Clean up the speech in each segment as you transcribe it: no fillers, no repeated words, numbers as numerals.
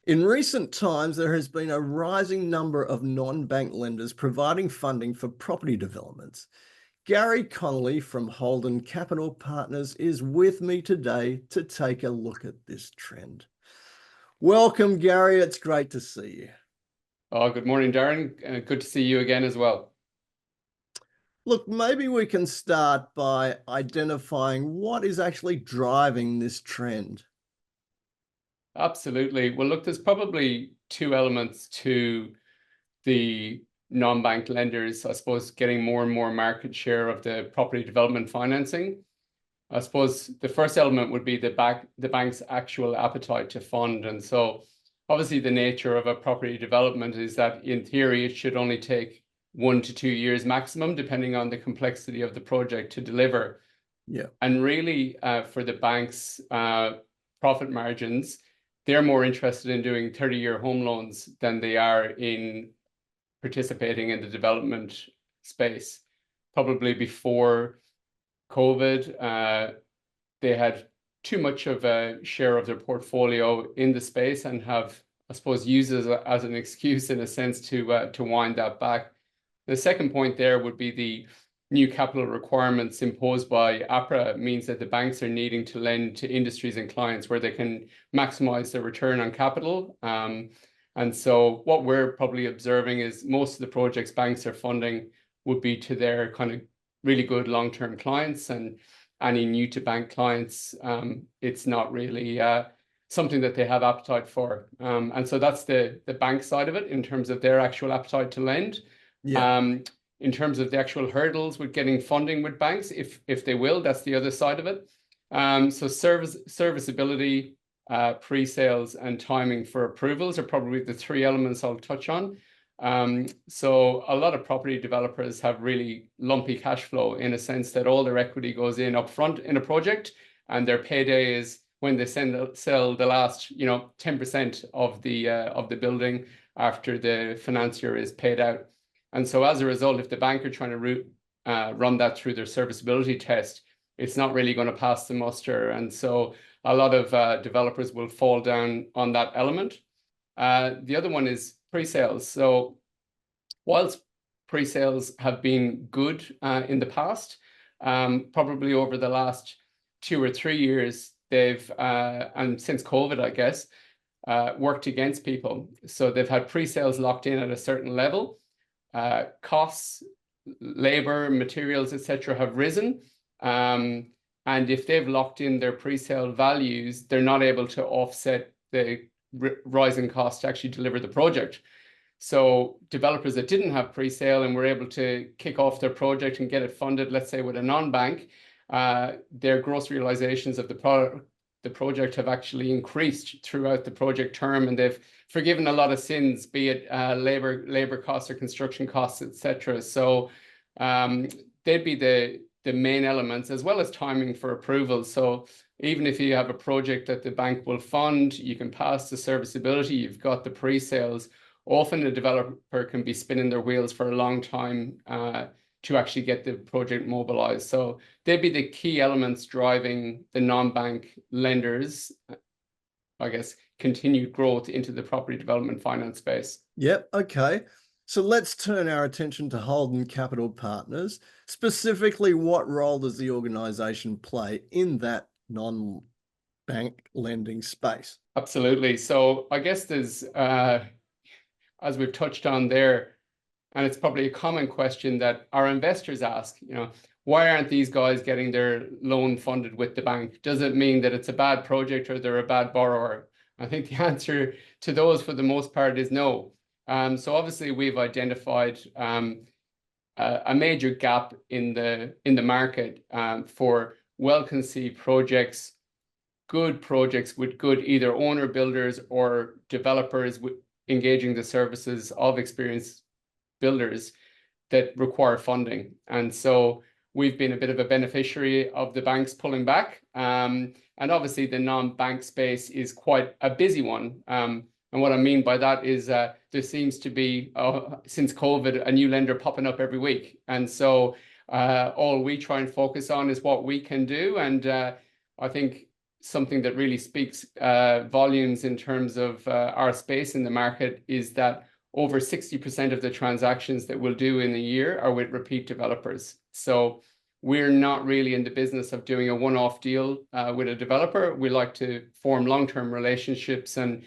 In recent times, there has been a rising number of non-bank lenders providing funding for property developments. Gary Connolly from Holden Capital Partners is with me today to take a look at this trend. Welcome, Gary. It's great to see you. Oh, good morning, Darren. Good to see you again as well. Look, maybe we can start by identifying what is actually driving this trend. Absolutely. Well, look, there's probably two elements to the non-bank lenders, I suppose, getting more and more market share of the property development financing. I suppose the first element would be the bank's actual appetite to fund. And so obviously the nature of a property development is that in theory, it should only take 1 to 2 years maximum, depending on the complexity of the project to deliver. Yeah. And really for the bank's profit margins, they're more interested in doing 30-year home loans than they are in participating in the development space. Probably before COVID, they had too much of a share of their portfolio in the space and have, I suppose, used it as an excuse in a sense to wind that back. The second point there would be the new capital requirements imposed by APRA means that the banks are needing to lend to industries and clients where they can maximize their return on capital. And so what we're probably observing is most of the projects banks are funding would be to their kind of really good long-term clients, and any new to bank clients, it's not really something that they have appetite for. And so that's the bank side of it in terms of their actual appetite to lend. Yeah. In terms of the actual hurdles with getting funding with banks, if they will, that's the other side of it. So serviceability, pre-sales, and timing for approvals are probably the three elements I'll touch on. So a lot of property developers have really lumpy cash flow in a sense that all their equity goes in upfront in a project, and their payday is when they sell the last 10% of the building after the financier is paid out. And so as a result, if the bank are trying to run that through their serviceability test, it's not really going to pass the muster. And so a lot of developers will fall down on that element. The other one is pre-sales. So whilst pre-sales have been good in the past, probably over the last 2 or 3 years, they've, and since COVID, I guess, worked against people. So they've had pre-sales locked in at a certain level. Costs, labor, materials, etc., have risen. And if they've locked in their pre-sale values, they're not able to offset the rising cost to actually deliver the project. So developers that didn't have pre-sale and were able to kick off their project and get it funded, let's say with a non-bank, their gross realizations of the project have actually increased throughout the project term, and they've forgiven a lot of sins, be it labor costs or construction costs, etc. So they'd be the main elements, as well as timing for approval. So even if you have a project that the bank will fund, you can pass the serviceability, you've got the pre-sales. Often the developer can be spinning their wheels for a long time to actually get the project mobilized. So they'd be the key elements driving the non-bank lenders, I guess, continued growth into the property development finance space. Yep. Okay. So let's turn our attention to Holden Capital Partners. Specifically, what role does the organization play in that non-bank lending space? Absolutely. So I guess there's, as we've touched on there, and it's probably a common question that our investors ask, why aren't these guys getting their loan funded with the bank? Does it mean that it's a bad project or they're a bad borrower? I think the answer to those for the most part is no. So obviously we've identified a major gap in the market for well-conceived projects, good projects with good either owner builders or developers engaging the services of experienced builders that require funding. And so we've been a bit of a beneficiary of the banks pulling back. And obviously the non-bank space is quite a busy one. And what I mean by that is there seems to be, since COVID, a new lender popping up every week. And so all we try and focus on is what we can do. And I think something that really speaks volumes in terms of our space in the market is that over 60% of the transactions that we'll do in a year are with repeat developers. So we're not really in the business of doing a one-off deal with a developer. We like to form long-term relationships, and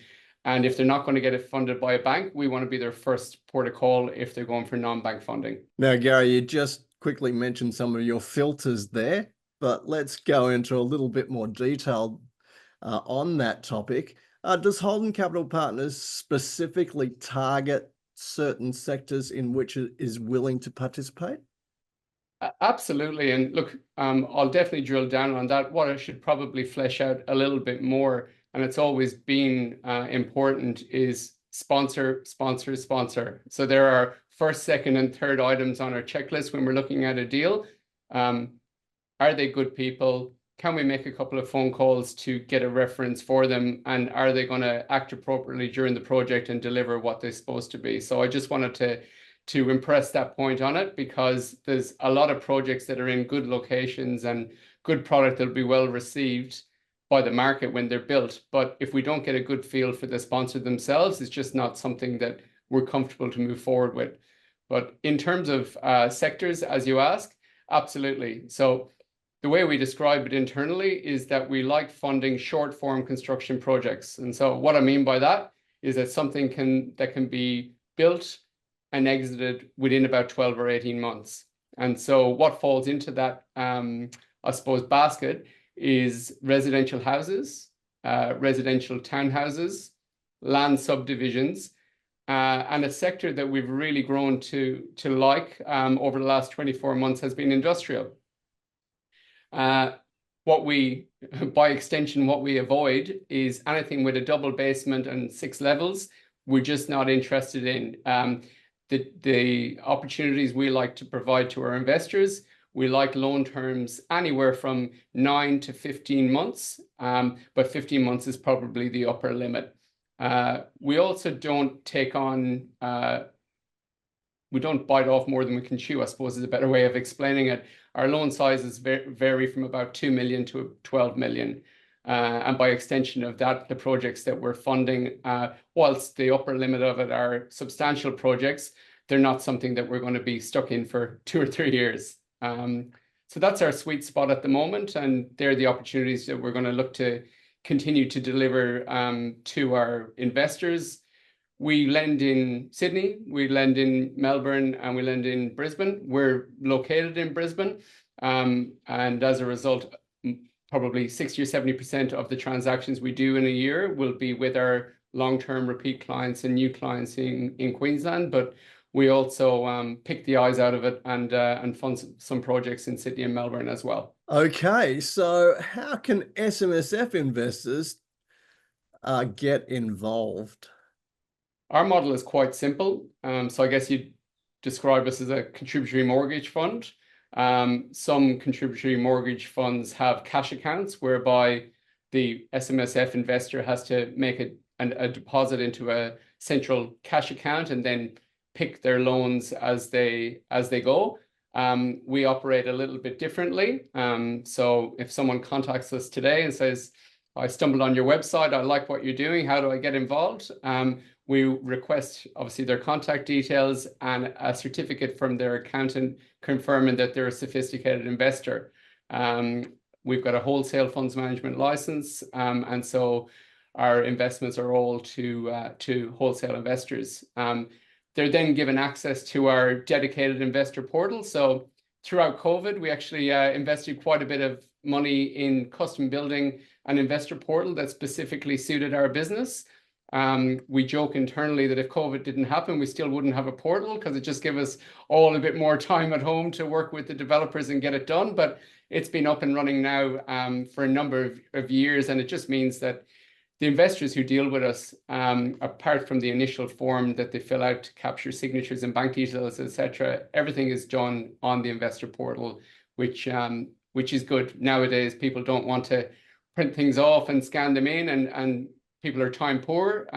if they're not going to get it funded by a bank, we want to be their first port of call if they're going for non-bank funding. Now, Gary, you just quickly mentioned some of your filters there, but let's go into a little bit more detail on that topic. Does Holden Capital Partners specifically target certain sectors in which it is willing to participate? Absolutely. And look, I'll definitely drill down on that. What I should probably flesh out a little bit more, and it's always been important, is sponsor, sponsor, sponsor. So there are first, second, and third items on our checklist when we're looking at a deal. Are they good people? Can we make a couple of phone calls to get a reference for them? And are they going to act appropriately during the project and deliver what they're supposed to be? So I just wanted to impress that point on it, because there's a lot of projects that are in good locations and good product that'll be well received by the market when they're built. But if we don't get a good feel for the sponsor themselves, it's just not something that we're comfortable to move forward with. But in terms of sectors, as you ask, absolutely. So the way we describe it internally is that we like funding short form construction projects. And so what I mean by that is that something that can be built and exited within about 12 or 18 months. And so what falls into that, I suppose, basket is residential houses, residential townhouses, land subdivisions, and a sector that we've really grown to like over the last 24 months has been industrial. What we, by extension, what we avoid is anything with a double basement and 6 levels. We're just not interested in. The opportunities we like to provide to our investors, we like loan terms anywhere from 9 to 15 months, but 15 months is probably the upper limit. We also don't take on, we don't bite off more than we can chew, I suppose is a better way of explaining it. Our loan sizes vary from about 2 million to 12 million. And by extension of that, the projects that we're funding, whilst the upper limit of it are substantial projects, they're not something that we're going to be stuck in for 2 or 3 years. So that's our sweet spot at the moment, and they're the opportunities that we're going to look to continue to deliver to our investors. We lend in Sydney, we lend in Melbourne, and we lend in Brisbane. We're located in Brisbane, and as a result, probably 60 or 70% of the transactions we do in a year will be with our long-term repeat clients and new clients in Queensland. But we also pick the eyes out of it and fund some projects in Sydney and Melbourne as well. Okay, so how can SMSF investors get involved? Our model is quite simple. So I guess you'd describe us as a contributory mortgage fund. Some contributory mortgage funds have cash accounts whereby the SMSF investor has to make a deposit into a central cash account and then pick their loans as they go. We operate a little bit differently. So if someone contacts us today and says, I stumbled on your website, I like what you're doing, how do I get involved? We request obviously their contact details and a certificate from their accountant confirming that they're a sophisticated investor. We've got a wholesale funds management license, and so our investments are all to wholesale investors. They're then given access to our dedicated investor portal. So throughout COVID, we actually invested quite a bit of money in custom building an investor portal that specifically suited our business. We joke internally that if COVID didn't happen, we still wouldn't have a portal because it just gave us all a bit more time at home to work with the developers and get it done. But it's been up and running now for a number of years, and it just means that the investors who deal with us, apart from the initial form that they fill out to capture signatures and bank details, etc., everything is done on the investor portal, which is good. Nowadays, people don't want to print things off and scan them in, and people are time poor.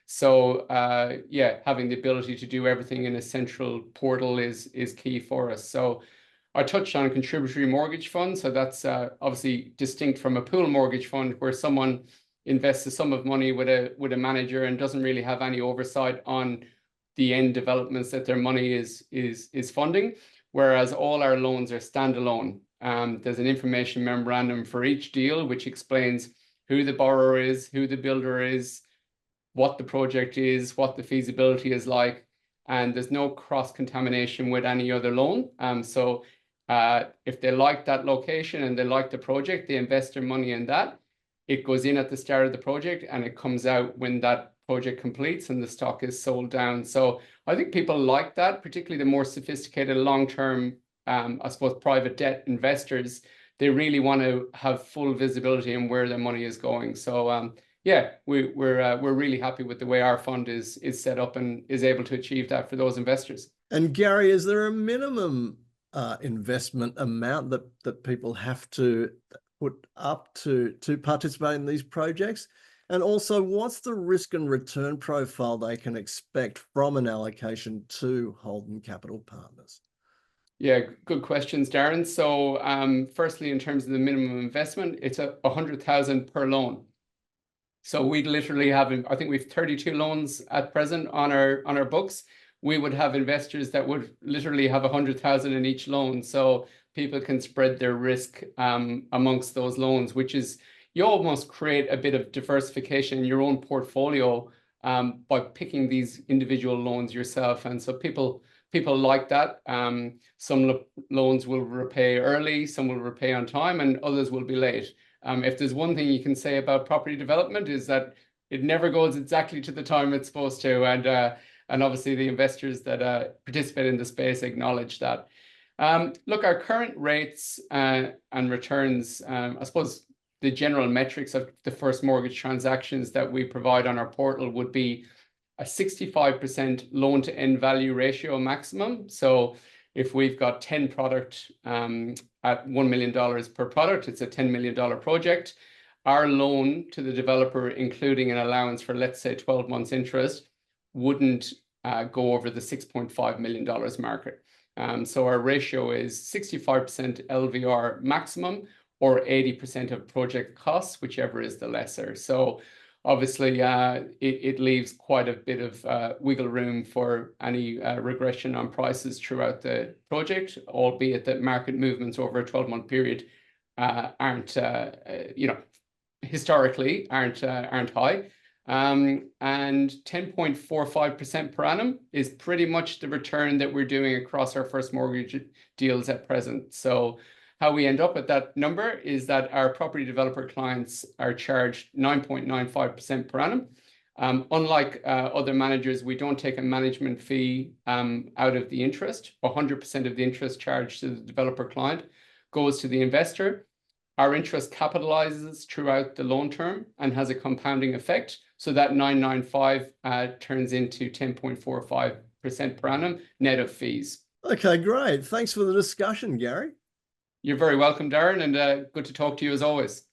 So having the ability to do everything in a central portal is key for us. So I touched on a contributory mortgage fund, so that's obviously distinct from a pool mortgage fund where someone invests a sum of money with a manager and doesn't really have any oversight on the end developments that their money is funding. Whereas all our loans are standalone. There's an information memorandum for each deal which explains who the borrower is, who the builder is, what the project is, what the feasibility is like, and there's no cross-contamination with any other loan. So if they like that location and they like the project, they invest their money in that. It goes in at the start of the project and it comes out when that project completes and the stock is sold down. So I think people like that, particularly the more sophisticated long-term, I suppose, private debt investors. They really want to have full visibility on where their money is going. So yeah, we're really happy with the way our fund is set up and is able to achieve that for those investors. And Gary, is there a minimum investment amount that people have to put up to participate in these projects? And also, what's the risk and return profile they can expect from an allocation to Holden Capital Partners? Yeah, good questions, Darren. So firstly, in terms of the minimum investment, it's 100,000 per loan. So we'd literally have, I think we've 32 loans at present on our books. We would have investors that would literally have 100,000 in each loan. So people can spread their risk amongst those loans, which is, you almost create a bit of diversification in your own portfolio by picking these individual loans yourself. And so people like that. Some loans will repay early, some will repay on time, and others will be late. If there's one thing you can say about property development is that it never goes exactly to the time it's supposed to. And obviously the investors that participate in the space acknowledge that. Look, our current rates and returns, I suppose the general metrics of the first mortgage transactions that we provide on our portal would be a 65% loan to end value ratio maximum. So if we've got 10 product at $1 million per product, it's a $10 million project. Our loan to the developer, including an allowance for, let's say, 12 months interest, wouldn't go over the $6.5 million market. So our ratio is 65% LVR maximum or 80% of project costs, whichever is the lesser. So obviously, it leaves quite a bit of wiggle room for any regression on prices throughout the project, albeit that market movements over a 12-month period aren't, historically aren't high. And 10.45% per annum is pretty much the return that we're doing across our first mortgage deals at present. So how we end up at that number is that our property developer clients are charged 9.95% per annum. Unlike other managers, we don't take a management fee out of the interest. 100% of the interest charged to the developer client goes to the investor. Our interest capitalizes throughout the loan term and has a compounding effect. So that 995 turns into 10.45% per annum net of fees. Okay, great. Thanks for the discussion, Gary. You're very welcome, Darren, and good to talk to you as always.